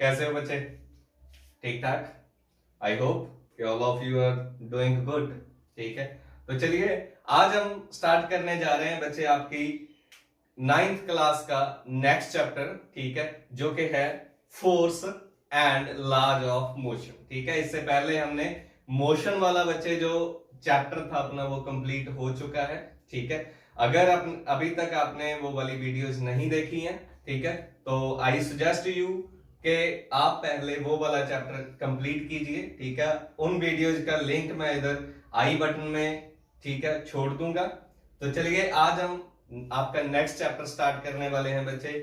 कैसे हो बच्चे? ठीक ठाक। I hope all of you are doing good. ठीक है, तो चलिए आज हम स्टार्ट करने जा रहे हैं बच्चे आपकी 9th क्लास का नेक्स्ट चैप्टर। ठीक है, जो कि है force and laws of motion. ठीक है, इससे पहले हमने मोशन वाला बच्चे जो चैप्टर था अपना वो कंप्लीट हो चुका है। ठीक है, अगर अभी तक आपने वो वाली वीडियोस नहीं देखी हैं, ठीक है, तो आई सजेस्ट यू कि आप पहले वो वाला चैप्टर कंप्लीट कीजिए। ठीक है, उन वीडियोस का लिंक मैं इधर आई बटन में, ठीक है, छोड़ दूंगा। तो चलिए आज हम आपका नेक्स्ट चैप्टर स्टार्ट करने वाले हैं बच्चे।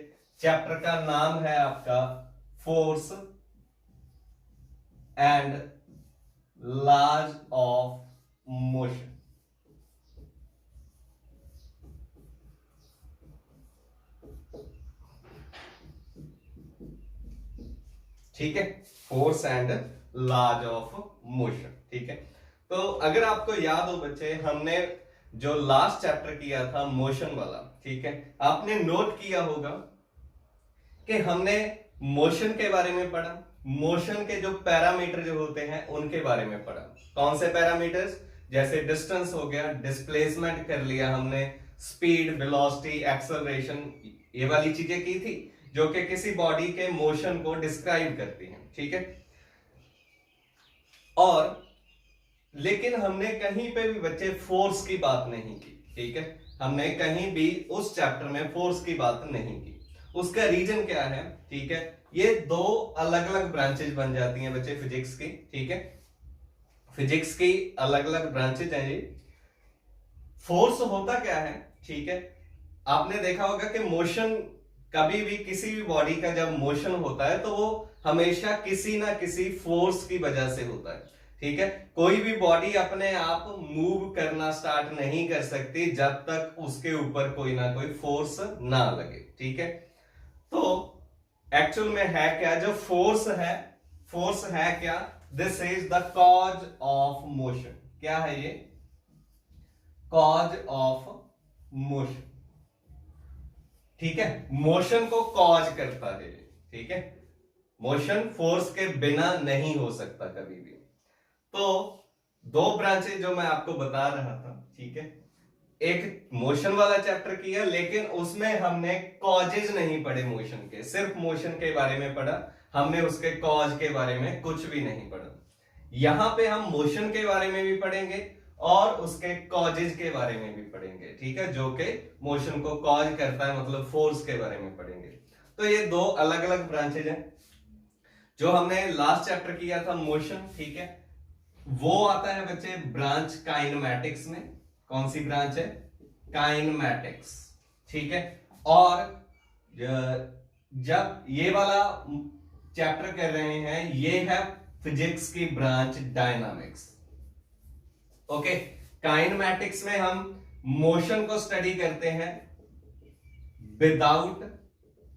चैप्टर का नाम है आपका force and laws of motion. ठीक है, force and laws of motion. ठीक है, तो अगर आपको याद हो बच्चे, हमने जो लास्ट चैप्टर किया था मोशन वाला, ठीक है, आपने नोट किया होगा कि हमने मोशन के बारे में पढ़ा, मोशन के जो पैरामीटर जो होते हैं उनके बारे में पढ़ा। कौन से पैरामीटर्स? जैसे डिस्टेंस हो गया, डिस्प्लेसमेंट कर लिया हमने, स्पीड, वेलोसिटी, एक्सेलरेशन, ये वाली चीजें की थी जो कि किसी बॉडी के मोशन को डिस्क्राइब करती हैं। ठीक है, और लेकिन हमने कहीं पे भी बच्चे फोर्स की बात नहीं की। ठीक है, हमने कहीं भी उस चैप्टर में फोर्स की बात नहीं की। उसका रीजन क्या है? ठीक है, ये दो अलग अलग ब्रांचेज बन जाती हैं बच्चे फिजिक्स की। ठीक है, फिजिक्स की अलग अलग ब्रांचेज हैं ये। फोर्स होता क्या है? ठीक है, आपने देखा होगा कि मोशन, कभी भी किसी भी बॉडी का जब मोशन होता है तो वो हमेशा किसी ना किसी फोर्स की वजह से होता है। ठीक है, कोई भी बॉडी अपने आप मूव करना स्टार्ट नहीं कर सकती जब तक उसके ऊपर कोई ना कोई फोर्स ना लगे। ठीक है, तो एक्चुअल में है क्या जो फोर्स है? फोर्स है क्या? This is the cause of motion. क्या है ये? Cause of motion. ठीक है, मोशन को कॉज करता है। ठीक है, मोशन फोर्स के बिना नहीं हो सकता कभी भी। तो दो ब्रांचेज जो मैं आपको बता रहा था, ठीक है, एक मोशन वाला चैप्टर किया, लेकिन उसमें हमने कॉजेज नहीं पढ़े मोशन के, सिर्फ मोशन के बारे में पढ़ा, हमने उसके कॉज के बारे में कुछ भी नहीं पढ़ा। यहां पे हम मोशन के बारे में भी पढ़ेंगे और उसके कॉजेज के बारे में भी पढ़ेंगे। ठीक है, जो कि मोशन को कॉज करता है, मतलब फोर्स के बारे में पढ़ेंगे। तो ये दो अलग अलग ब्रांचेज हैं। जो हमने लास्ट चैप्टर किया था मोशन, ठीक है, वो आता है बच्चे ब्रांच काइनेमैटिक्स में। कौन सी ब्रांच है? काइनेमैटिक्स। ठीक है, और जब ये वाला चैप्टर कर रहे हैं, ये है फिजिक्स की ब्रांच डायनामिक्स। ओके, काइनेमैटिक्स में हम मोशन को स्टडी करते हैं विदाउट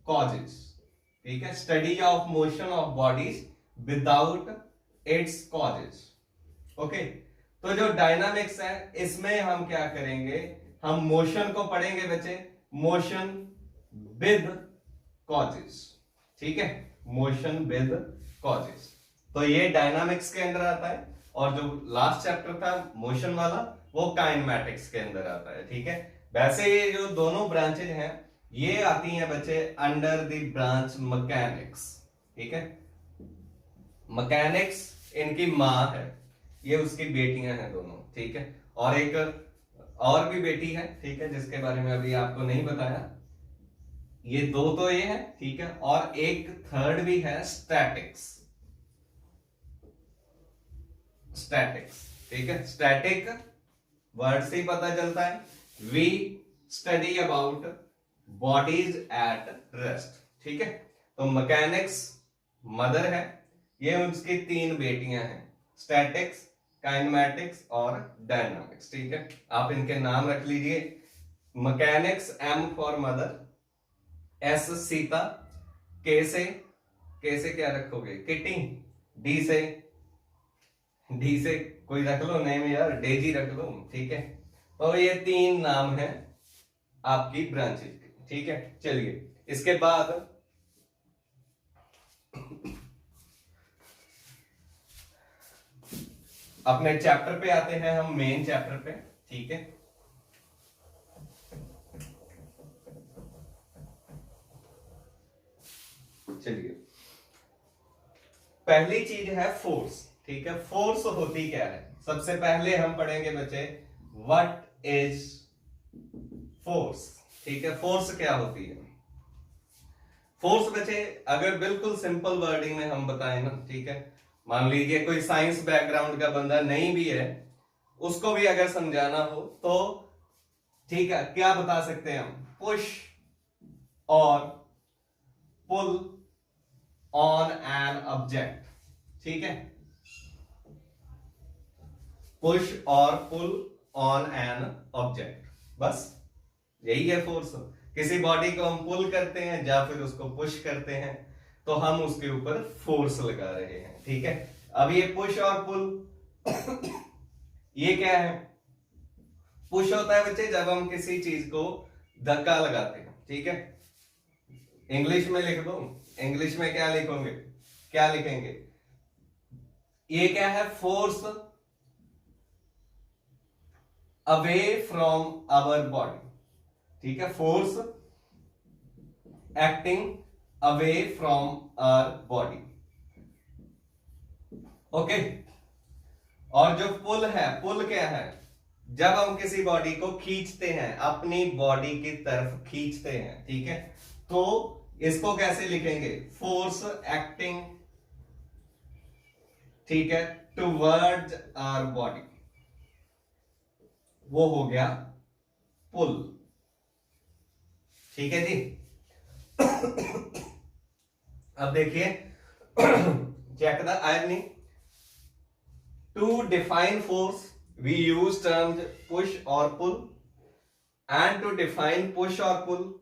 कॉजेस। ठीक है, study of motion of bodies without its causes. Okay, तो जो डायनामिक्स है इसमें हम क्या करेंगे? हम मोशन को पढ़ेंगे बच्चे, मोशन विद कॉजेस। ठीक है, मोशन विद कॉजेस, तो ये डायनामिक्स के अंदर आता है, और जो लास्ट चैप्टर था मोशन वाला वो काइनेमैटिक्स के अंदर आता है। ठीक है, वैसे ये जो दोनों ब्रांचेज हैं ये आती हैं बच्चे अंडर द ब्रांच मैकेनिक्स। ठीक है, मैकेनिक्स इनकी मां है, ये उसकी बेटियां हैं दोनों। ठीक है, और एक और भी बेटी है, ठीक है, जिसके बारे में अभी आपको नहीं बताया। ये दो तो ये है, ठीक है, और एक थर्ड भी है स्टैटिक्स। स्टैटिक्स, ठीक है, स्टैटिक वर्ड से ही पता चलता है, we study about bodies at rest. ठीक है, तो मैकेनिक्स मदर है, ये उसकी तीन बेटियां हैं, स्टैटिक्स, काइनेमैटिक्स और डायनामिक्स। ठीक है, आप इनके नाम रख लीजिए। Mechanics M for mother, S Sita, K से क्या रखोगे? किटी, डी से कोई रख लो नेम यार, डेजी रख लो। ठीक है, तो ये तीन नाम है आपकी ब्रांचेज के। ठीक है, चलिए इसके बाद अपने चैप्टर पे आते हैं हम, मेन चैप्टर पे, ठीक है। चलिए, पहली चीज है फोर्स, ठीक है। फोर्स होती क्या है, सबसे पहले हम पढ़ेंगे बच्चे व्हाट इज फोर्स, ठीक है। फोर्स क्या होती है? फोर्स बच्चे अगर बिल्कुल सिंपल वर्डिंग में हम बताएं ना, ठीक है, मान लीजिए कोई साइंस बैकग्राउंड का बंदा नहीं भी है, उसको भी अगर समझाना हो तो ठीक है, क्या बता सकते हैं हम? पुश और पुल ऑन एन ऑब्जेक्ट, ठीक है। पुश और पुल ऑन एन ऑब्जेक्ट, बस यही है फोर्स। किसी बॉडी को हम पुल करते हैं या फिर उसको पुश करते हैं तो हम उसके ऊपर फोर्स लगा रहे हैं, ठीक है। अब ये पुश और पुल ये क्या है? पुश होता है बच्चे जब हम किसी चीज को धक्का लगाते हैं, ठीक है। इंग्लिश में लिख दो, इंग्लिश में क्या लिखोगे, क्या लिखेंगे? ये क्या है? Force away from our body, ठीक है। Force acting away from our body, okay. और जो पुल है, पुल क्या है? जब हम किसी बॉडी को खींचते हैं, अपनी बॉडी की तरफ खींचते हैं, ठीक है। तो इसको कैसे लिखेंगे? फोर्स एक्टिंग, ठीक है, टुवर्ड्स आवर बॉडी, वो हो गया पुल, ठीक है जी। अब देखिए, check the irony. To define force we use terms push और pull, and to define push और pull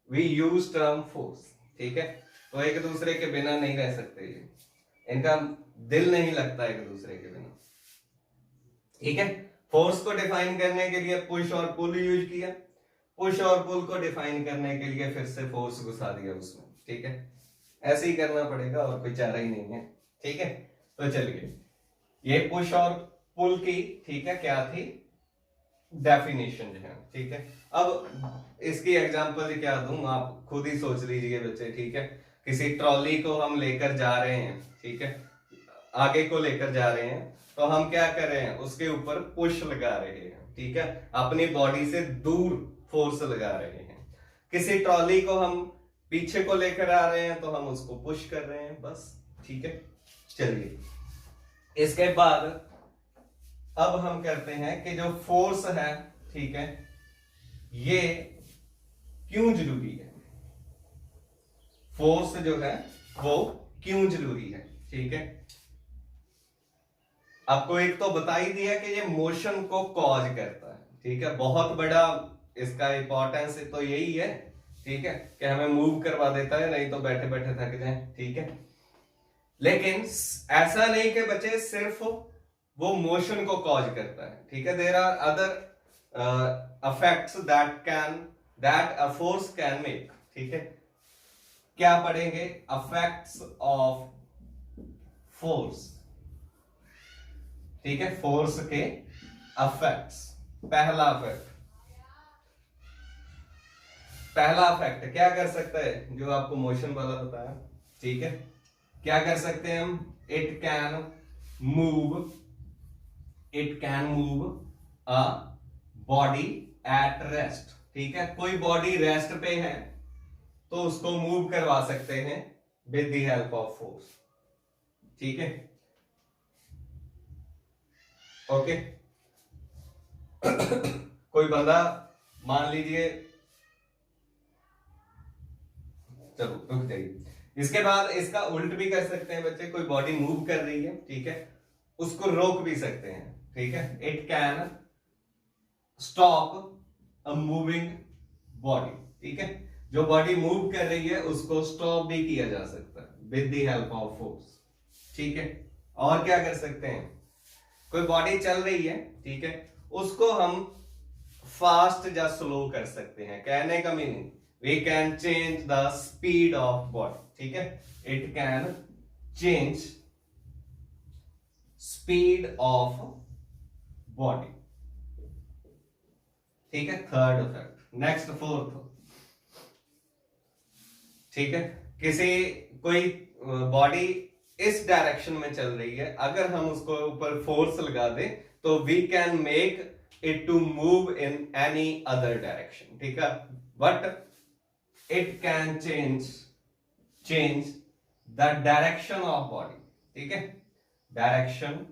we use term force, ठीक है। तो एक दूसरे के बिना नहीं रह सकते, ये इनका दिल नहीं लगता एक दूसरे के बिना, ठीक है। फोर्स को डिफाइन करने के लिए पुश और पुल यूज किया, पुश और पुल को डिफाइन करने के लिए फिर से फोर्स घुसा दिया उसमें, ठीक है। ऐसे ही करना पड़ेगा, और कोई चारा ही नहीं है, ठीक है। तो चलिए, ये पुश और पुल की, ठीक है, क्या थी? डेफिनेशन है, ठीक है। अब इसकी एग्जांपल क्या दूं, आप खुद ही सोच लीजिए बच्चे, ठीक है। किसी ट्रॉली को हम लेकर जा रहे हैं, ठीक है, आगे को लेकर जा रहे हैं, तो हम क्या कर रहे हैं? उसके ऊपर पुश लगा रहे हैं, ठीक है, अपनी बॉडी से दूर फोर्स लगा रहे हैं। किसी ट्रॉली को हम पीछे को लेकर आ रहे हैं तो हम उसको पुश कर रहे हैं, बस, ठीक है। चलिए, इसके बाद अब हम करते हैं कि जो फोर्स है, ठीक है, ये क्यों जरूरी है? फोर्स जो है वो क्यों जरूरी है, ठीक है। आपको एक तो बता ही दिया कि ये मोशन को कॉज करता है, ठीक है। बहुत बड़ा इसका इंपॉर्टेंस तो यही है, ठीक है, कि हमें मूव करवा देता है, नहीं तो बैठे बैठे थक जाए, ठीक है। लेकिन ऐसा नहीं कि बच्चे सिर्फ वो मोशन को कॉज करता है, ठीक है। There are other effects that a force can make, ठीक है। क्या पढ़ेंगे? इफेक्ट्स ऑफ फोर्स, ठीक है, फोर्स के इफेक्ट्स। पहला इफेक्ट क्या कर सकता है? जो आपको मोशन वाला बताया, ठीक है। क्या कर सकते हैं हम? It can move a body at rest, ठीक है। कोई बॉडी रेस्ट पे है तो उसको मूव करवा सकते हैं with the help of force, ठीक है, ओके। कोई बंदा मान लीजिए, चलो रुक जाइए। इसके बाद इसका उल्ट भी कर सकते हैं बच्चे, कोई बॉडी मूव कर रही है, ठीक है, उसको रोक भी सकते हैं, ठीक है। It can stop a moving body, ठीक है। जो बॉडी मूव कर रही है उसको स्टॉप भी किया जा सकता है with the help of force, ठीक है। और क्या कर सकते हैं? कोई बॉडी चल रही है, ठीक है, उसको हम फास्ट या स्लो कर सकते हैं। कहने का meaning, we can change the speed of body, ठीक है। It can change speed of body. ठीक है, थर्ड इफेक्ट। नेक्स्ट फोर्थ, ठीक है, किसी कोई बॉडी इस डायरेक्शन में चल रही है, अगर हम उसको ऊपर फोर्स लगा दें तो we can make it to move in any other direction. ठीक है, but it can change the direction of body. ठीक है, डायरेक्शन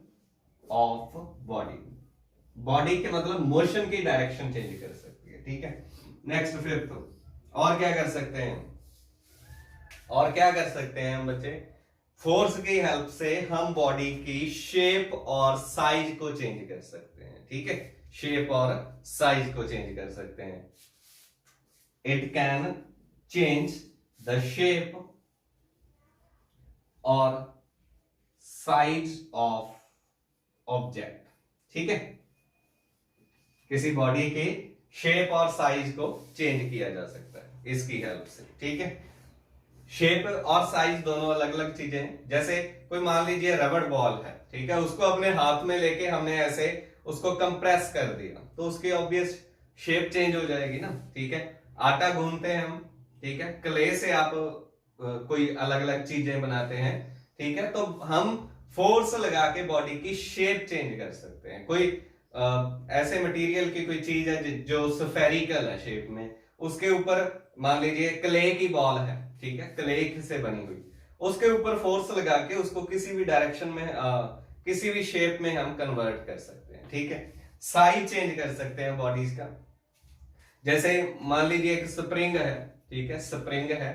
ऑफ बॉडी, बॉडी के मतलब मोशन की डायरेक्शन चेंज कर सकती है। ठीक है, नेक्स्ट फिफ्थ, और क्या कर सकते हैं, और क्या कर सकते हैं हम बच्चे, फोर्स की हेल्प से हम बॉडी की शेप और साइज को चेंज कर सकते हैं। ठीक है, शेप और साइज को चेंज कर सकते हैं। It can change the shape और साइज ऑफ ऑब्जेक्ट। ठीक है, किसी बॉडी के शेप और साइज को चेंज किया जा सकता है इसकी हेल्प से। ठीक है, शेप और साइज दोनों अलग अलग चीजें हैं। जैसे कोई मान लीजिए रबड़ बॉल है, ठीक है, उसको अपने हाथ में लेके हमने ऐसे उसको कंप्रेस कर दिया तो उसकी ऑब्वियस शेप चेंज हो जाएगी ना। ठीक है, आटा गूंथते हैं हम, ठीक है, क्ले से आप कोई अलग अलग चीजें बनाते हैं। ठीक है, तो हम फोर्स लगा के बॉडी की शेप चेंज कर सकते हैं। कोई ऐसे मटेरियल की कोई चीज है जो स्फेरिकल है शेप में, उसके ऊपर मान लीजिए क्ले की बॉल है, ठीक है, क्ले से बनी हुई, उसके ऊपर फोर्स लगा के उसको किसी भी डायरेक्शन में किसी भी शेप में हम कन्वर्ट कर सकते हैं। ठीक है, साइज चेंज कर सकते हैं बॉडीज का। जैसे मान लीजिए एक स्प्रिंग है, ठीक है, स्प्रिंग है,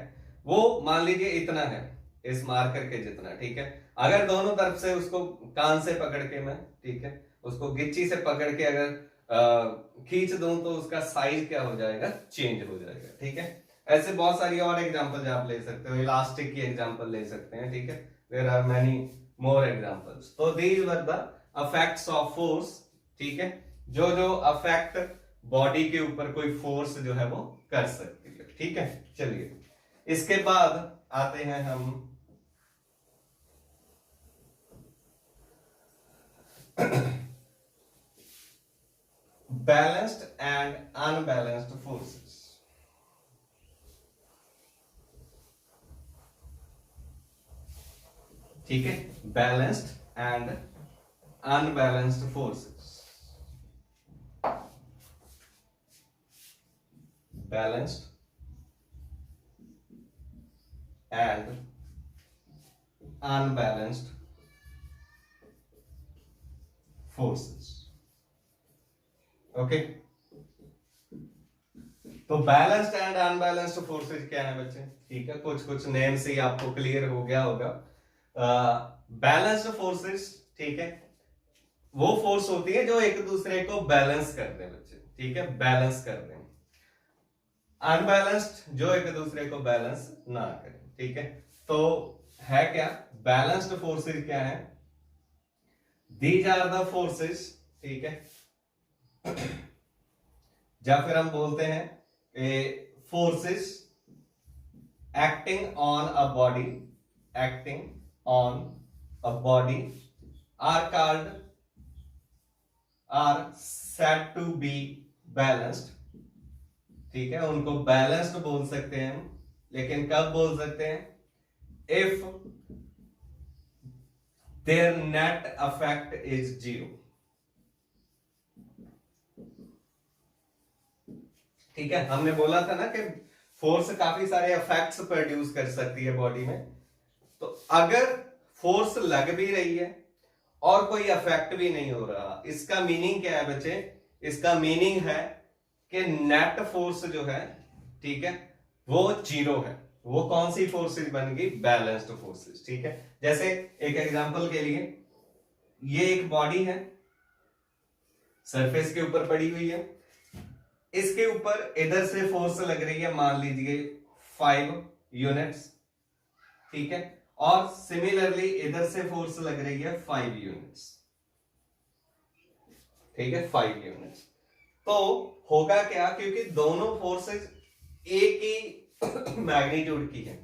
वो मान लीजिए इतना है, इस मार्कर के जितना। ठीक है, अगर दोनों तरफ से उसको कान से पकड़ के मैं, ठीक है, उसको गिच्ची से पकड़ के अगर खींच दूं तो उसका साइज क्या हो जाएगा, चेंज हो जाएगा। ठीक है, ऐसे बहुत सारी और एग्जांपल्स आप ले सकते हो, इलास्टिक की एग्जांपल ले सकते हैं। ठीक है, there are many more examples. तो these were the effects of force. ठीक है, जो जो अफेक्ट बॉडी के ऊपर कोई फोर्स जो है वो कर सकती है। ठीक है, चलिए इसके बाद आते हैं हम बैलेंस्ड एंड अनबैलेंस्ड फोर्सेस। ठीक है, balanced and unbalanced forces. Balanced and unbalanced forces. Okay, तो बैलेंस्ड एंड अनबैलेंस्ड फोर्सेस क्या है बच्चे? ठीक है, कुछ कुछ नेम से ही आपको क्लियर हो गया होगा। बैलेंस्ड फोर्सेस, ठीक है, वो फोर्स होती है जो एक दूसरे को बैलेंस कर दे बच्चे। ठीक है, बैलेंस कर दे। अनबैलेंस्ड जो एक दूसरे को बैलेंस ना करे। ठीक है, तो है क्या बैलेंस्ड फोर्सेस क्या है? दीज आर द फोर्सेस, ठीक है, या फिर हम बोलते हैं forces acting on a body, acting on a body are called, are said to be balanced. ठीक है, उनको बैलेंस्ड बोल सकते हैं हम, लेकिन कब बोल सकते हैं? If there net affect is 0। ठीक है, हमने बोला था ना कि फोर्स काफी सारे इफेक्ट्स प्रोड्यूस कर सकती है बॉडी में। तो अगर फोर्स लग भी रही है और कोई इफेक्ट भी नहीं हो रहा, इसका मीनिंग क्या है बच्चे? इसका मीनिंग है कि नेट फोर्स जो है, ठीक है, वो 0 है। वो कौन सी फोर्सेस बन गई? Balanced forces. ठीक है, जैसे एक एग्जांपल के लिए, ये एक बॉडी है, सरफेस के ऊपर पड़ी हुई है, इसके ऊपर इधर से फोर्स लग रही है, मान लीजिए 5 यूनिट्स। ठीक है, और सिमिलरली इधर से फोर्स लग रही है 5 यूनिट्स। ठीक है, 5 यूनिट्स। तो होगा क्या, क्योंकि दोनों फोर्सेस एक ही मैग्नीट्यूड की है,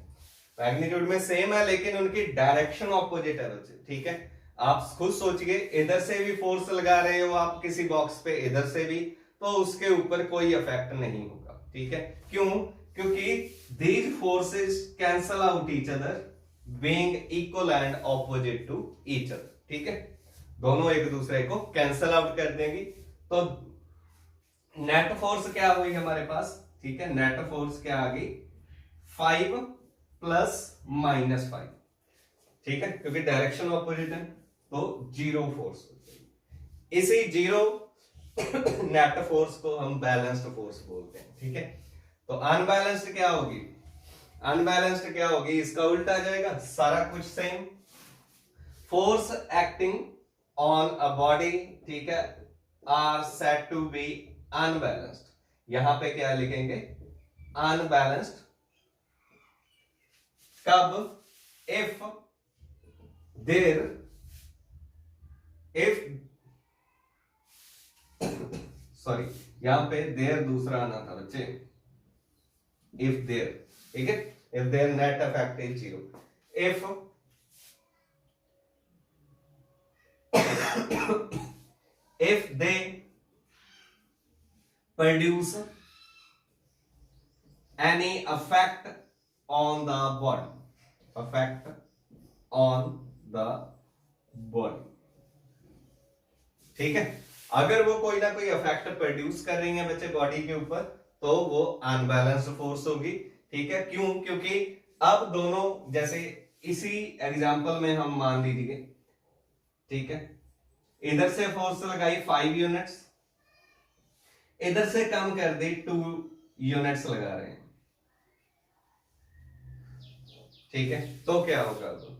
मैग्नीट्यूड में सेम है, लेकिन उनकी डायरेक्शन ऑपोजिट है बच्चे। ठीक है, आप खुद सोचिए, इधर से भी फोर्स लगा रहे हो आप किसी बॉक्स पे, इधर से भी, तो उसके ऊपर कोई इफेक्ट नहीं होगा। ठीक है, क्यों? क्योंकि these forces cancel out each other being equal and opposite to each other. ठीक है, दोनों एक दूसरे को कैंसल आउट कर देंगी। तो नेट फोर्स क्या हुई हमारे पास? ठीक है, नेट फोर्स क्या आ गई? 5 प्लस -5। ठीक है, क्योंकि डायरेक्शन ऑपोजिट है तो 0 फोर्स। इसी 0 नेट फोर्स को हम बैलेंस्ड फोर्स बोलते हैं। ठीक है, तो अनबैलेंस्ड क्या होगी? अनबैलेंस्ड क्या होगी? इसका उल्टा आ जाएगा, सारा कुछ same. Force acting on a body, ठीक है, are said to be unbalanced. यहां पे क्या लिखेंगे? अनबैलेंस्ड कब? इफ देर, इफ सॉरी यहां पे देर दूसरा आना था बच्चे, इफ देर। ठीक है, if there net effect is 0, if if they produce any effect on the body, effect on the body। ठीक है, अगर वो कोई ना कोई इफेक्ट प्रोड्यूस कर रही है बच्चे बॉडी के ऊपर, तो वो अनबैलेंस्ड फोर्स होगी। ठीक है, क्यों? क्योंकि अब दोनों, जैसे इसी एग्जांपल में हम मान लीजिए, ठीक है, इधर से फोर्स लगाई 5 यूनिट्स, इधर से कम कर दी 2 यूनिट्स लगा रहे हैं। ठीक है, तो क्या होगा? तो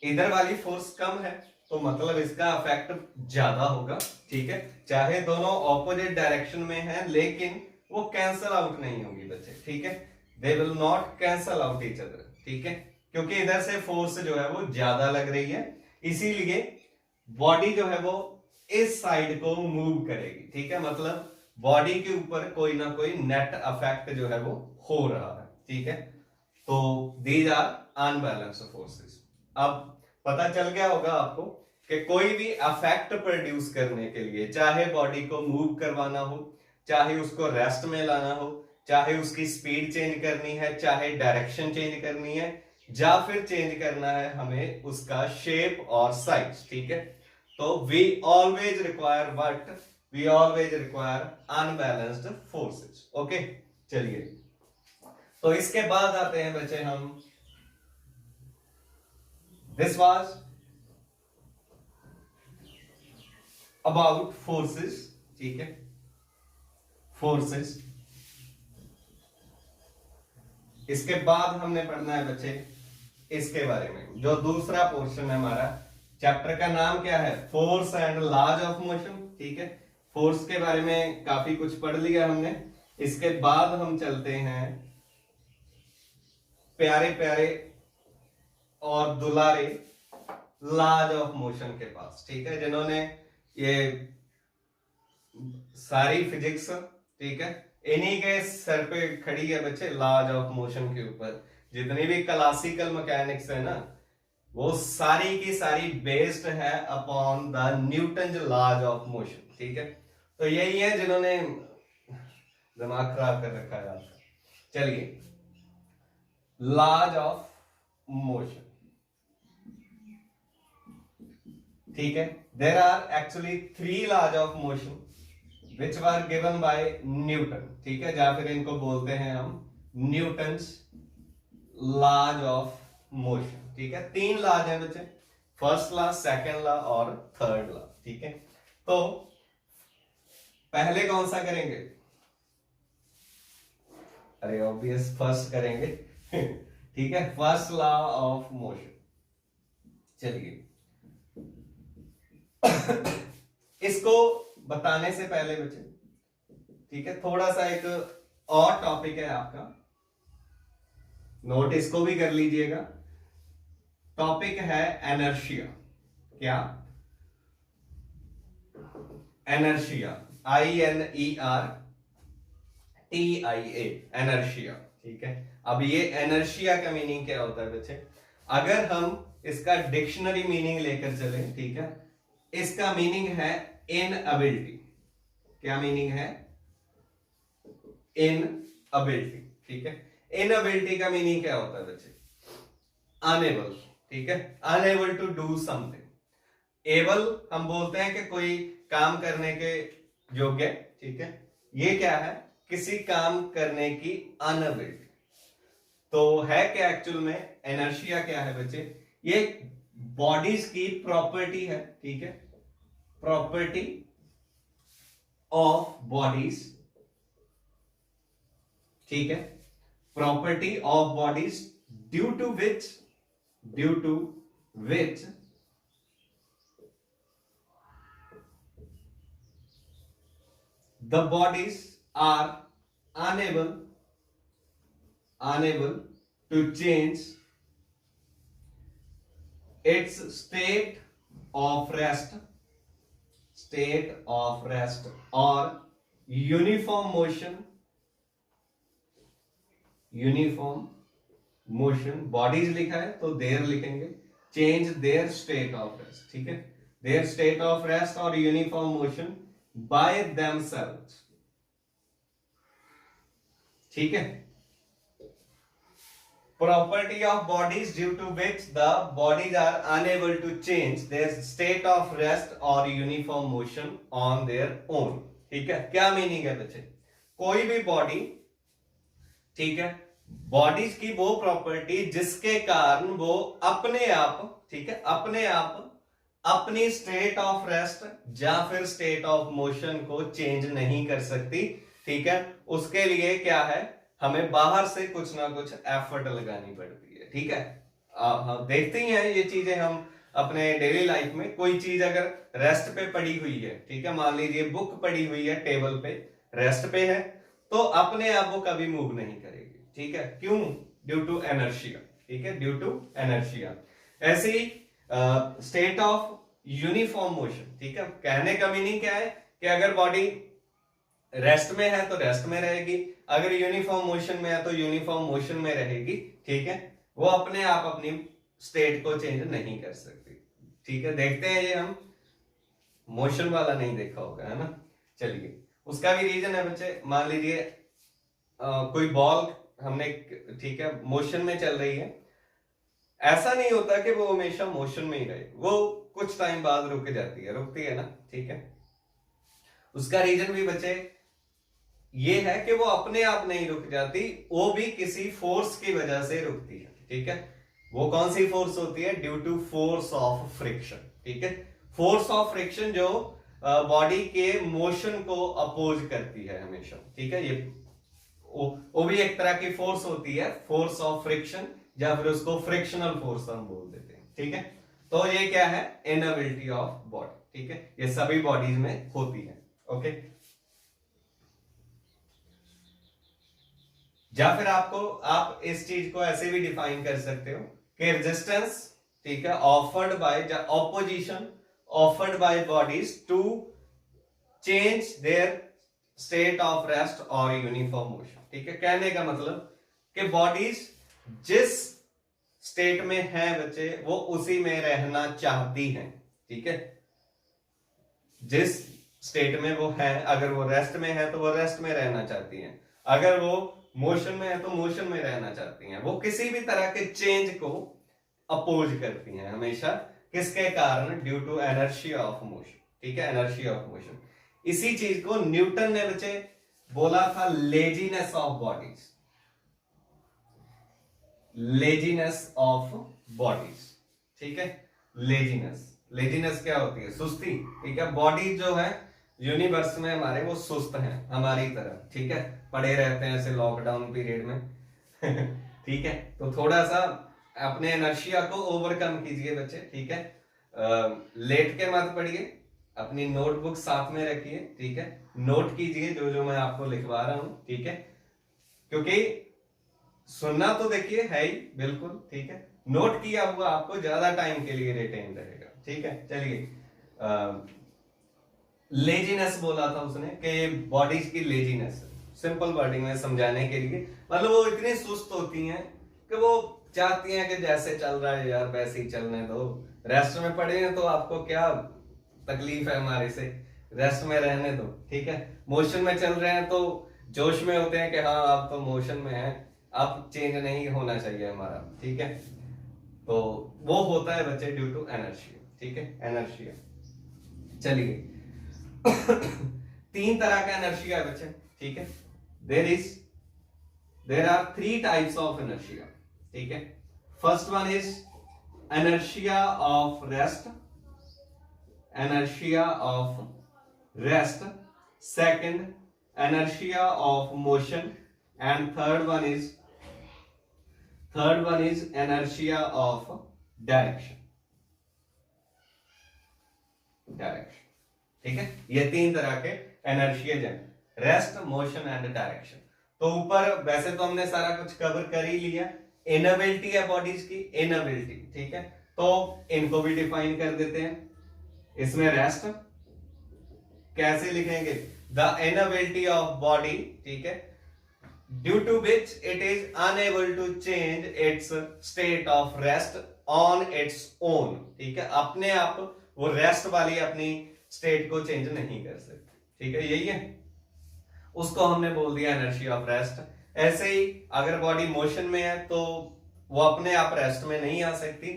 इधर वाली फोर्स कम है तो मतलब इसका इफेक्ट ज्यादा होगा। ठीक है, चाहे दोनों ऑपोजिट डायरेक्शन में है लेकिन वो कैंसल आउट नहीं होगी बच्चे। ठीक है, they will not cancel out each other. ठीक है, क्योंकि इधर से फोर्स जो है वो ज्यादा लग रही है, इसीलिए बॉडी जो है वो इस साइड को मूव करेगी। ठीक है, मतलब बॉडी के ऊपर कोई ना कोई नेट इफेक्ट जो है वो हो रहा है। ठीक है, तो दीज आर अनबैलेंस्ड फोर्सेस। अब पता चल गया होगा आपको कि कोई भी इफेक्ट प्रोड्यूस करने के लिए, चाहे बॉडी को मूव करवाना हो, चाहे उसको रेस्ट में लाना हो, चाहे उसकी स्पीड चेंज करनी है, चाहे डायरेक्शन चेंज करनी है, या फिर चेंज करना है हमें उसका शेप और साइज। ठीक है, तो we always require what? We always require unbalanced forces. Okay, चलिए, तो इसके बाद आते हैं बच्चे हम, दिस वाज अबाउट फोर्सेस। ठीक है, फोर्सेस। इसके बाद हमने पढ़ना है बच्चे इसके बारे में, जो दूसरा पोर्शन है हमारा। चैप्टर का नाम क्या है? Force and laws of motion. ठीक है, फोर्स के बारे में काफी कुछ पढ़ लिया हमने। इसके बाद हम चलते हैं प्यारे प्यारे और दुलारे लॉज ऑफ मोशन के पास। ठीक है, जिन्होंने ये सारी फिजिक्स, ठीक है, इन्हीं के सर पे खड़ी है बच्चे, लॉज ऑफ मोशन के ऊपर। जितनी भी क्लासिकल मैकेनिक्स है ना, वो सारी की सारी बेस्ड है upon the Newton laws of motion. ठीक है, तो यही है जिन्होंने दिमाग खराब कर रखा है आपका। चलिए, लॉज ऑफ मोशन। ठीक है, there are actually 3 laws of motion which were given by Newton. ठीक है, या फिर इनको बोलते हैं हम न्यूटन्स लॉज ऑफ मोशन। ठीक है, 3 लॉज हैं बच्चे, फर्स्ट लॉ, सेकंड लॉ और थर्ड लॉ। ठीक है, तो पहले कौन सा करेंगे? अरे ऑब्वियस फर्स्ट करेंगे। ठीक है, फर्स्ट लॉ ऑफ मोशन। चलिए, इसको बताने से पहले बच्चे, ठीक है, थोड़ा सा एक और टॉपिक है आपका, नोट इसको भी कर लीजिएगा। टॉपिक है एनर्शिया। क्या? Inertia, INERTIA, inertia. ठीक है, अब ये एनर्शिया का मीनिंग क्या होता है बच्चे? अगर हम इसका डिक्शनरी मीनिंग लेकर चले, ठीक है। इसका मीनिंग है इनएबिलिटी। क्या मीनिंग है? इनएबिलिटी, ठीक है। इनएबिलिटी का मीनिंग क्या होता है बच्चे? अनेबल, ठीक है, unable to do something. Able हम बोलते हैं कि कोई काम करने के योग्य, ठीक है। ये क्या है? किसी काम करने की अनएबिलिटी। तो है क्या एक्चुअल में? इनर्शिया क्या है बच्चे? ये बॉडीज की प्रॉपर्टी है, ठीक है, प्रॉपर्टी ऑफ बॉडीज, ठीक है, property of bodies due to which the bodies are unable to change its state of rest or uniform motion bodies लिखा है तो देयर लिखेंगे, change their state of rest, ठीक है, their state of rest or uniform motion by themselves, ठीक है। Property of bodies due to which the bodies are unable to change their state of rest or uniform motion on their own, ठीक है। क्या meaning है बच्चे? कोई भी body, ठीक है, बॉडीज की वो प्रॉपर्टी जिसके कारण वो अपने आप, ठीक है, अपने आप अपनी स्टेट ऑफ रेस्ट या फिर स्टेट ऑफ मोशन को चेंज नहीं कर सकती, ठीक है। उसके लिए क्या है? हमें बाहर से कुछ ना कुछ एफर्ट लगानी पड़ती है, ठीक है। हम देखते ही हैं ये चीजें हम अपने डेली लाइफ में। कोई चीज अगर रेस्ट पे पड़ी हुई है, ठीक है, मान लीजिए बुक पड़ी हुई है टेबल पे, रेस्ट पे है, तो अपने आप वो कभी मूव नहीं करेगी, ठीक है। क्यों? ड्यू टू एनर्शिया, ठीक है, ड्यू टू एनर्शिया। ऐसे ही स्टेट ऑफ यूनिफॉर्म मोशन, ठीक है। कहने का मीनिंग क्या है कि अगर बॉडी रेस्ट में है तो रेस्ट में रहेगी, अगर यूनिफॉर्म मोशन में है तो यूनिफॉर्म मोशन में रहेगी, ठीक है। वो अपने आप अपनी स्टेट को चेंज नहीं कर सकती, ठीक है। देखते हैं ये हम मोशन वाला नहीं देखा होगा, है ना। चलिए, उसका भी रीजन है बच्चे। मान लीजिए कोई बॉल हमने, ठीक है, मोशन में चल रही है, ऐसा नहीं होता कि वो हमेशा मोशन में ही रहे, वो कुछ टाइम बाद रुक जाती है, रुकती है ना, ठीक है। उसका रीजन भी बच्चे ये है कि वो अपने आप नहीं रुक जाती, वो भी किसी फोर्स की वजह से रुकती है, ठीक है। वो कौन सी फोर्स होती है? Due to force of friction, ठीक है। फोर्स ऑफ फ्रिक्शन जो बॉडी के मोशन को अपोज करती है हमेशा, ठीक है। ये वो भी एक तरह की फोर्स होती है, फोर्स ऑफ फ्रिक्शन, या फिर उसको फ्रिक्शनल फोर्स हम बोल देते हैं, ठीक है। तो ये क्या है? इनएबिलिटी ऑफ बॉडी, ठीक है। ये सभी बॉडीज में होती है, ओके। या फिर आप इस चीज को ऐसे भी डिफाइन कर सकते हो कि रेजिस्टेंस, ठीक है, offered by opposition offered by bodies to change their state of rest और यूनिफॉर्म मोशन, ठीक है। कहने का मतलब कि बॉडीज जिस स्टेट में है बच्चे, वो उसी में रहना चाहती हैं, ठीक है। जिस स्टेट में वो है, अगर वो रेस्ट में है तो वो रेस्ट में रहना चाहती हैं, अगर वो मोशन में है तो मोशन में रहना चाहती हैं। वो किसी भी तरह के चेंज को अपोज करती हैं हमेशा, किसके कारण? Due to inertia of motion, ठीक है, इनर्शिया ऑफ मोशन। इसी चीज को न्यूटन ने बच्चे बोला था laziness of bodies, laziness of bodies, ठीक है। लेजीनेस क्या होती है? सुस्ती, ठीक है। बॉडी जो है यूनिवर्स में हमारे वो सुस्त हैं हमारी तरह, ठीक है, पड़े रहते हैं ऐसे लॉकडाउन पीरियड में ठीक है। तो थोड़ा सा अपने एनर्शिया को ओवरकम कीजिए बच्चे, ठीक है। लेट के मत पढ़िए, अपनी नोटबुक साथ में रखिए, ठीक है। नोट कीजिए जो जो मैं आपको लिखवा रहा हूं, ठीक है, क्योंकि सुनना तो देखिए है ही बिल्कुल, ठीक है। नोट किया हुआ आपको ज्यादा टाइम के लिए रिटेन रहेगा, ठीक है। चलिए, लेजीनेस बोला था उसने कि बॉडीज की लेजीनेस, सिंपल वर्डिंग में समझाने के लिए, मतलब वो इतनी सुस्त होती हैं कि वो चाहती हैं कि जैसे चल रहा है यार वैसे ही चलने दो, रेस्ट में पड़े हैं तो आपको क्या तकलीफ है हमारे से, रेस्ट में रहने दो, ठीक है। मोशन में चल रहे हैं तो जोश में होते हैं कि हाँ आप तो मोशन में हैं, अब चेंज नहीं होना चाहिए हमारा, ठीक है। तो वो होता है बच्चे ड्यू टू एनर्शिया, ठीक है, एनर्शिया। चलिए तीन तरह का एनर्शिया है बच्चे, ठीक है। There are three types of inertia, ठीक है। First one is inertia of rest, inertia of rest, second inertia of motion, and third one is inertia of direction, ठीक है। ये तीन तरह के एनर्शिया हैं, रेस्ट, मोशन एंड डायरेक्शन। तो ऊपर वैसे तो हमने सारा कुछ कवर कर ही लिया, इनएबिलिटी है बॉडीज की, इनएबिलिटी, ठीक है। तो इनको भी डिफाइन कर देते हैं। इसमें रेस्ट कैसे लिखेंगे, द इनएबिलिटी ऑफ बॉडी, ठीक है, due to which it is unable to change its state of rest on its own, ठीक है। अपने आप वो रेस्ट वाली अपनी स्टेट को चेंज नहीं कर सकते, ठीक है, यही है। उसको हमने बोल दिया एनर्जी ऑफ रेस्ट। ऐसे ही अगर बॉडी मोशन में है तो वो अपने आप रेस्ट में नहीं आ सकती,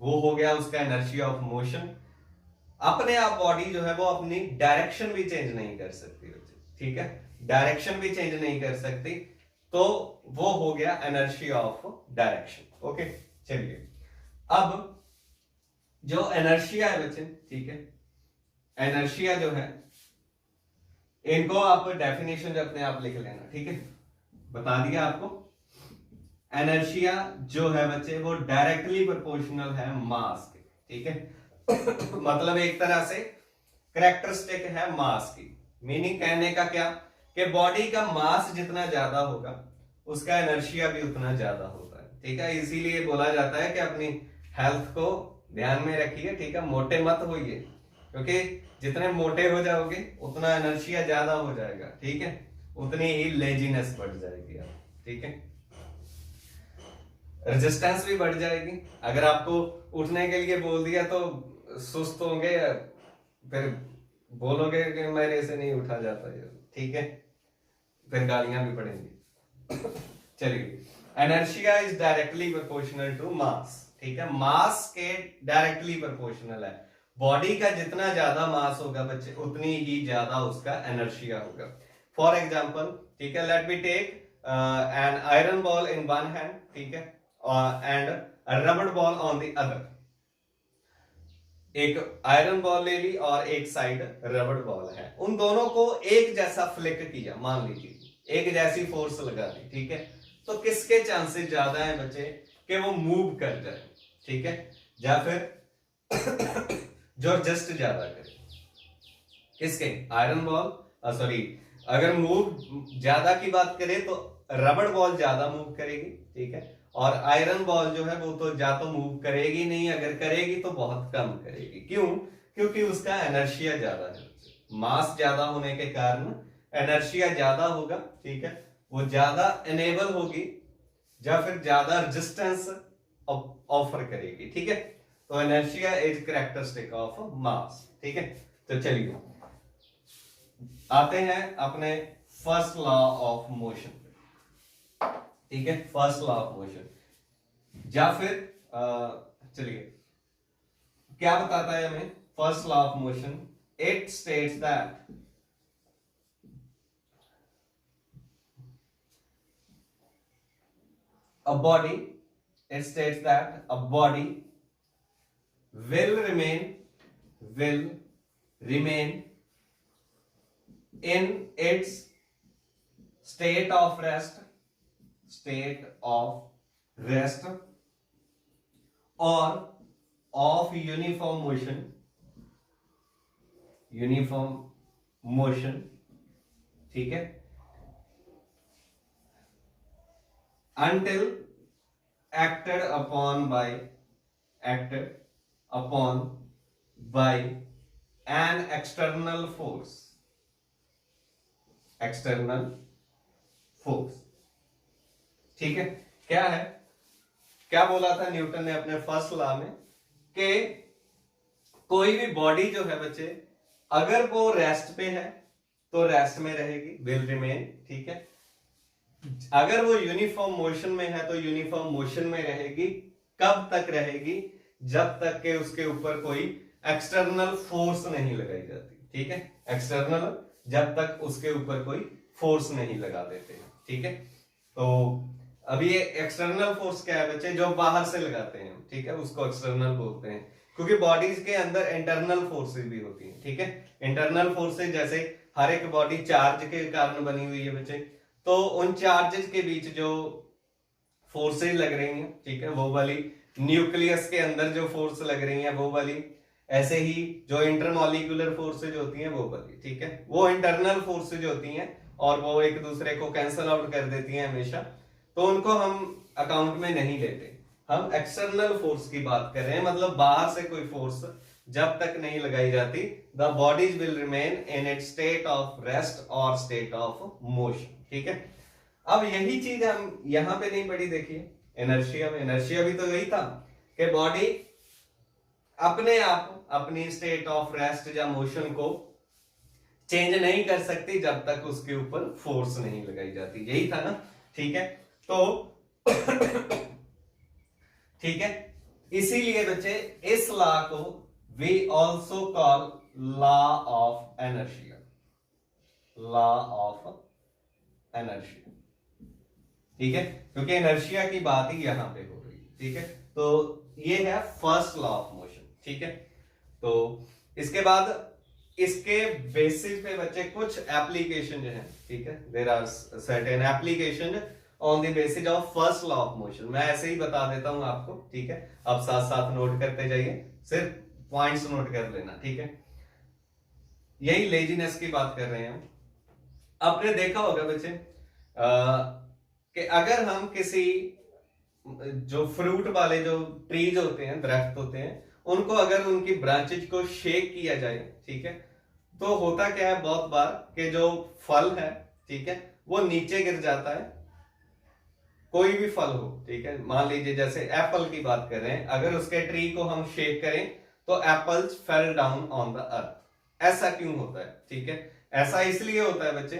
वो हो गया उसका एनर्जी ऑफ मोशन। अपने आप बॉडी जो है वो अपनी डायरेक्शन भी चेंज नहीं कर सकती, ठीक है, डायरेक्शन भी चेंज नहीं कर सकती, तो वो हो गया एनर्जी ऑफ डायरेक्शन। ओके, चलिए अब जो एनर्शिया है बच्चे, ठीक है, एनर्शिया जो है इनको आप डेफिनेशन जो अपने आप लिख लेना, ठीक है, बता दिया आपको। एनर्शिया जो है बच्चे वो डायरेक्टली प्रोपोर्शनल है मास के, ठीक है मतलब एक तरह से कैरेक्टरिस्टिक है मास की। मीनिंग कहने का क्या कि बॉडी का मास जितना ज्यादा होगा उसका एनर्शिया भी उतना ज्यादा होता है, ठीक है। इसीलिए बोला जाता है कि अपनी हेल्थ को ध्यान में रखिए, ठीक है, मोटे मत होइए, क्योंकि जितने मोटे हो जाओगे उतना एनर्शिया ज्यादा हो जाएगा, ठीक है, उतनी ही लेजीनेस बढ़ जाएगी आप, ठीक है, रेजिस्टेंस भी बढ़ जाएगी। अगर आपको उठने के लिए बोल दिया तो सुस्त होंगे, फिर बोलोगे कि मेरे से नहीं उठा जाता है, ठीक है, फिर गालियां भी पड़ेंगी चलिए, inertia is directly proportional to mass, ठीक है, मास के डायरेक्टली प्रोपोर्शनल है। बॉडी का जितना ज्यादा मास होगा बच्चे उतनी ही ज्यादा उसका एनर्शिया होगा। फॉर एग्जाम्पल, ठीक है, let me take an iron ball in one hand, ठीक है, and a rubber ball on the other. एक आयरन बॉल ले ली और एक साइड रबर बॉल है, उन दोनों को एक जैसा फ्लिक किया, मान लीजिए एक जैसी फोर्स लगा दी, ठीक है, तो किसके चांसेस ज्यादा हैं बच्चे कि वो मूव कर जाए, ठीक है, या फिर जो जस्ट ज्यादा करे, किसके, आयरन बॉल, सॉरी, अगर मूव ज्यादा की बात करें तो रबर बॉल ज्यादा मूव करेगी, ठीक है, और आयरन बॉल जो है वो तो या तो मूव करेगी नहीं, अगर करेगी तो बहुत कम करेगी। क्यों? क्योंकि उसका एनर्शिया ज्यादा है, मास ज्यादा होने के कारण एनर्शिया ज्यादा होगा, ठीक है, वो ज्यादा एनेबल होगी या फिर ज्यादा रेजिस्टेंस ऑफर करेगी, ठीक है। तो inertia is characteristic of mass, ठीक है। तो चलिए आते हैं अपने फर्स्ट लॉ ऑफ मोशन, ठीक है, फर्स्ट लॉ ऑफ मोशन, या फिर चलिए क्या बताता है हमें first law of motion. It states that a body, it states that a body will remain in its state of rest or of uniform motion, ठीक है, until acted upon by an external force, ठीक है। क्या है क्या बोला था Newton ने अपने फर्स्ट लॉ में कि कोई भी बॉडी जो है बच्चे, अगर वो रेस्ट पे है तो रेस्ट में रहेगी, विल रिमेन, ठीक है। अगर वो यूनिफॉर्म मोशन में है तो यूनिफॉर्म मोशन में रहेगी। कब तक रहेगी? जब तक के उसके ऊपर कोई एक्सटर्नल फोर्स नहीं लगाई जाती, ठीक है। एक्सटर्नल, जब तक उसके ऊपर कोई फोर्स नहीं लगा देते, ठीक है। तो अभी ये एक्सटर्नल फोर्स क्या है बच्चे? जो बाहर से लगाते हैं, ठीक है, उसको एक्सटर्नल बोलते हैं। क्योंकि बॉडीज के अंदर इंटरनल फोर्सेस भी होती हैं, ठीक है। इंटरनल फोर्सेस जैसे हर एक बॉडी चार्ज के कारण बनी हुई है बच्चे, तो उन चार्जेस के बीच जो फोर्सेस लग रही हैं, ठीक है, वो वाली न्यूक्लियस के अंदर जो फोर्स लग रही है वो वाली, ऐसे ही जो इंटरमॉलिक्यूलर फोर्सेज होती हैं वो वाली, ठीक है, वो इंटरनल फोर्सेज होती हैं और वो एक दूसरे को कैंसल आउट कर देती हैं हमेशा, तो उनको हम अकाउंट में नहीं लेते। हम एक्सटर्नल फोर्स की बात कर रहे हैं, मतलब बाहर से कोई फोर्स जब तक नहीं लगाई जाती, the bodies will remain in it state of rest और स्टेट ऑफ मोशन, ठीक है। अब यही चीज हम यहां पे नहीं पढ़ी, देखिए इनर्शिया में। इनर्शिया भी तो यही था कि बॉडी अपने आप अपनी स्टेट ऑफ रेस्ट या मोशन को चेंज नहीं कर सकती जब तक उसके ऊपर फोर्स नहीं लगाई जाती, यही था ना, ठीक है। तो ठीक है, इसीलिए बच्चे इस लॉ को we also call law of inertia, law of inertia, ठीक है, क्योंकि इनर्शिया की बात ही यहां पे हो रही है, ठीक है। तो ये है फर्स्ट लॉ ऑफ मोशन, ठीक है। तो इसके बाद इसके बेसिस पे बच्चे कुछ एप्लीकेशन जो है, ठीक है, there are certain application on the basis of first law of motion. मैं ऐसे ही बता देता हूं आपको, ठीक है, अब साथ साथ नोट करते जाइए, सिर्फ पॉइंट्स नोट कर लेना, ठीक है। यही लेजीनेस की बात कर रहे हैं हम। आपने देखा होगा बच्चे कि अगर हम किसी जो फ्रूट वाले जो ट्रीज होते हैं, दरख्त होते हैं, उनको अगर उनकी ब्रांचेज को शेक किया जाए, ठीक है, तो होता क्या है बहुत बार कि जो फल है, ठीक है, वो नीचे गिर जाता है। कोई भी फल हो, ठीक है, मान लीजिए जैसे एप्पल की बात कर रहे हैं, अगर उसके ट्री को हम शेक करें तो apples fell down on the earth. ऐसा क्यों होता है? ठीक है, ऐसा इसलिए होता है बच्चे,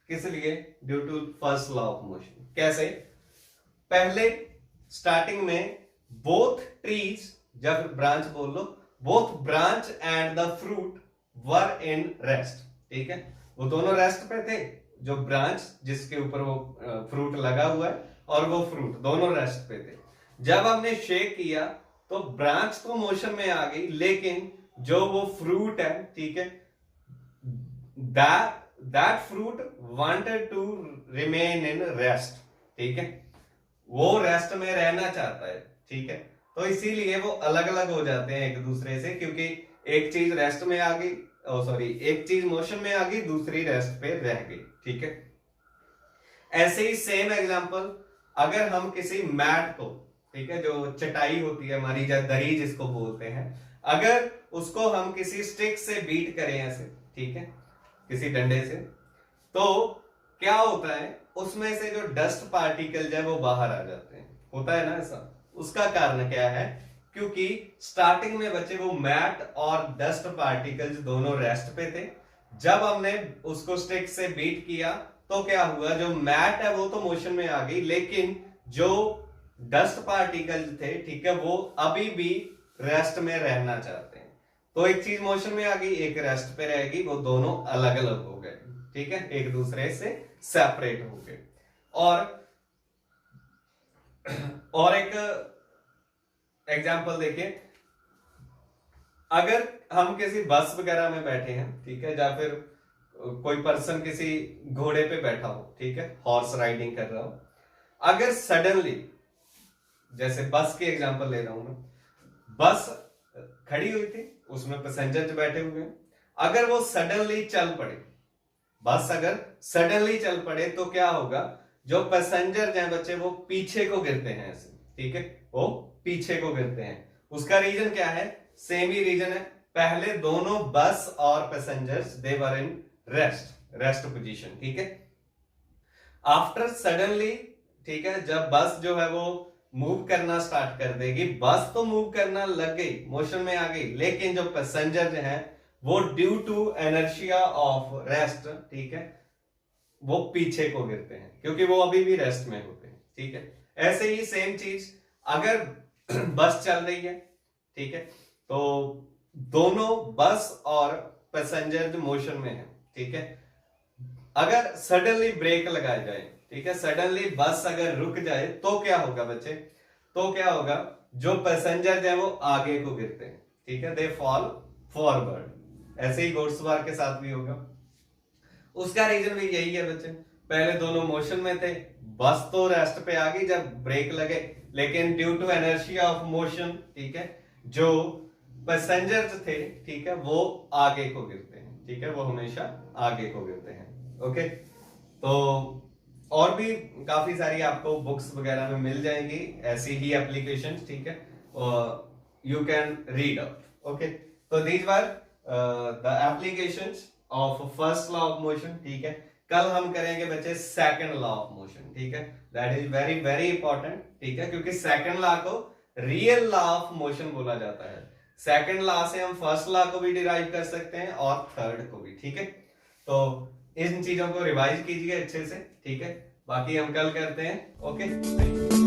किस लिए? Due to first law of motion. कैसे? पहले स्टार्टिंग में बोथ ट्रीज, जब ब्रांच बोल लो, both branch and the fruit were in rest, ठीक है, वो दोनों रेस्ट पे थे। जो ब्रांच जिसके ऊपर वो फ्रूट लगा हुआ है और वो फ्रूट दोनों रेस्ट पे थे। जब हमने शेक किया तो ब्रांच तो मोशन में आ गई, लेकिन जो वो फ्रूट है, ठीक है, that fruit wanted to remain in rest, ठीक है, वो रेस्ट में रहना चाहता है, ठीक है, तो इसीलिए वो अलग अलग हो जाते हैं एक दूसरे से, क्योंकि एक चीज रेस्ट में आ गई, सॉरी, एक चीज मोशन में आ गई, दूसरी रेस्ट पे रह गई, ठीक है। ऐसे ही सेम एग्जांपल, अगर हम किसी मैट को, ठीक है, जो चटाई होती है हमारी, या दरी जिसको बोलते हैं, अगर उसको हम किसी स्टिक से बीट करें ऐसे, ठीक है, किसी डंडे से, तो क्या होता है, उसमें से जो डस्ट पार्टिकल है वो बाहर आ जाते हैं। होता है ना ऐसा? उसका कारण क्या है? क्योंकि स्टार्टिंग में बच्चे वो मैट और डस्ट पार्टिकल्स दोनों रेस्ट पे थे। जब हमने उसको स्टिक से बीट किया तो क्या हुआ, जो मैट है वो तो मोशन में आ गई, लेकिन जो डस्ट पार्टिकल्स थे, ठीक है, वो अभी भी रेस्ट में रहना चाहते हैं। तो एक चीज मोशन में आ गई, एक रेस्ट पे रहेगी, वो दोनों अलग अलग हो गए, ठीक है, एक दूसरे से सेपरेट हो गए। और एक एग्जांपल देखिए, अगर हम किसी बस वगैरह में बैठे हैं, ठीक है, या फिर कोई पर्सन किसी घोड़े पे बैठा हो, ठीक है, हॉर्स राइडिंग कर रहा हो, अगर सडनली, जैसे बस की एग्जांपल ले रहा हूं मैं, बस खड़ी हुई थी, उसमें पैसेंजर बैठे हुए हैं, अगर वो सडनली चल पड़े, बस अगर सडनली चल पड़े, तो क्या होगा, जो पैसेंजर हैं बच्चे वो पीछे को गिरते हैं ऐसे, ठीक है, वो पीछे को गिरते हैं। उसका रीजन क्या है? सेम ही रीजन है, पहले दोनों बस और passengers they were in rest position, ठीक है। आफ्टर सडनली, ठीक है, जब बस जो है वो मूव करना स्टार्ट कर देगी, बस तो मूव करना लग गई, मोशन में आ गई, लेकिन जो पैसेंजर जो है वो due to inertia of rest, ठीक है, वो पीछे को गिरते हैं क्योंकि वो अभी भी रेस्ट में होते हैं, ठीक है। ऐसे ही सेम चीज अगर बस चल रही है, ठीक है, तो दोनों बस और पैसेंजर जो मोशन में है, ठीक है, अगर सडनली ब्रेक लगाए जाए, ठीक है, सडनली बस अगर रुक जाए तो क्या होगा बच्चे, तो क्या होगा, जो पैसेंजर है वो आगे को गिरते हैं, ठीक है, दे फॉल फॉरवर्ड। ऐसे ही घोड़सवार के साथ भी होगा। उसका रीजन भी यही है बच्चे, पहले दोनों मोशन में थे, बस तो रेस्ट पे आ गई जब ब्रेक लगे, लेकिन due to inertia of motion, ठीक है, जो पैसेंजर्स थे, ठीक है, वो आगे को गिरते हैं, ठीक है, वो हमेशा आगे को गिरते हैं। ओके, तो और भी काफी सारी आपको बुक्स वगैरह में मिल जाएंगी ऐसी ही एप्लीकेशन, ठीक है, you can read out. Okay, तो these were the applications of first law of motion, ठीक है। कल हम करेंगे बच्चे सेकंड लॉ ऑफ मोशन, ठीक है, that is very very important, ठीक है, क्योंकि सेकंड लॉ को रियल लॉ ऑफ मोशन बोला जाता है। सेकंड लॉ से हम फर्स्ट लॉ को भी डिराइव कर सकते हैं और थर्ड को भी, ठीक है। तो इन चीजों को रिवाइज कीजिए अच्छे से, ठीक है, बाकी हम कल करते हैं। ओके।